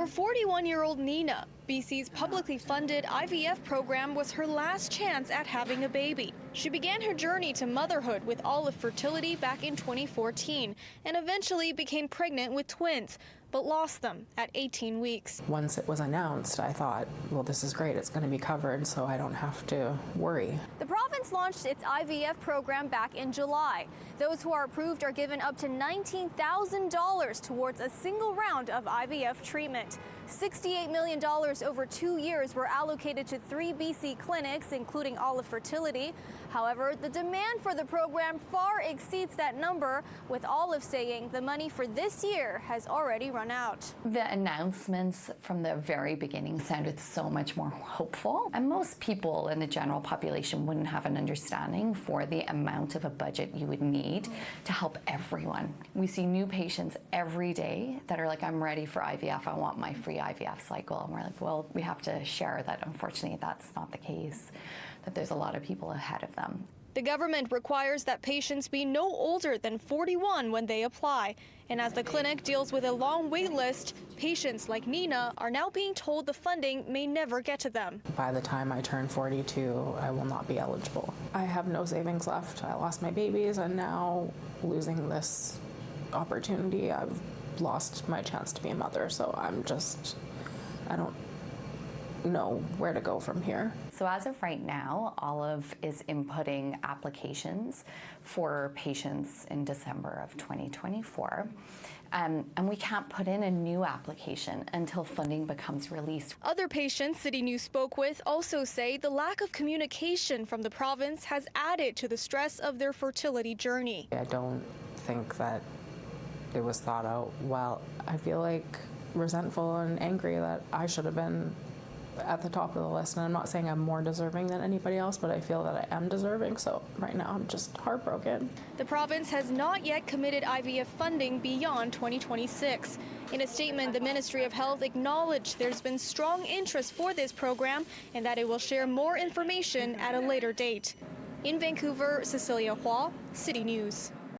For 41-year-old Nina, BC's publicly funded IVF program was her last chance at having a baby. She began her journey to motherhood with Olive Fertility back in 2014 and eventually became pregnant with twins, but lost them at 18 weeks. Once it was announced, I thought, well, this is great. It's going to be covered, so I don't have to worry. The province launched its IVF program back in July. Those who are approved are given up to $19,000 towards a single round of IVF treatment. $68 million over 2 years were allocated to 3 BC clinics, including Olive Fertility. However, the demand for the program far exceeds that number, with Olive saying the money for this year has already run out. The announcements from the very beginning sounded so much more hopeful, and most people in the general population wouldn't have an understanding for the amount of a budget you would need to help everyone. We see new patients every day that are like, I'm ready for IVF, I want my free IVF cycle, and we're like, well, we have to share that unfortunately that's not the case, that there's a lot of people ahead of them. The government requires that patients be no older than 41 when they apply. And as the clinic deals with a long wait list, patients like Nina are now being told the funding may never get to them. By the time I turn 42, I will not be eligible. I have no savings left. I lost my babies, and now losing this opportunity, I've lost my chance to be a mother. So I don't know where to go from here. So as of right now, Olive is inputting applications for patients in December of 2024. And we can't put in a new application until funding becomes released. Other patients City News spoke with also say the lack of communication from the province has added to the stress of their fertility journey. I don't think that it was thought out well. I feel like resentful and angry that I should have been at the top of the list, and I'm not saying I'm more deserving than anybody else, but I feel that I am deserving, so right now I'm just heartbroken. The province has not yet committed IVF funding beyond 2026. In a statement, the Ministry of Health acknowledged there's been strong interest for this program and that it will share more information at a later date. In Vancouver, Cecilia Hua, City News.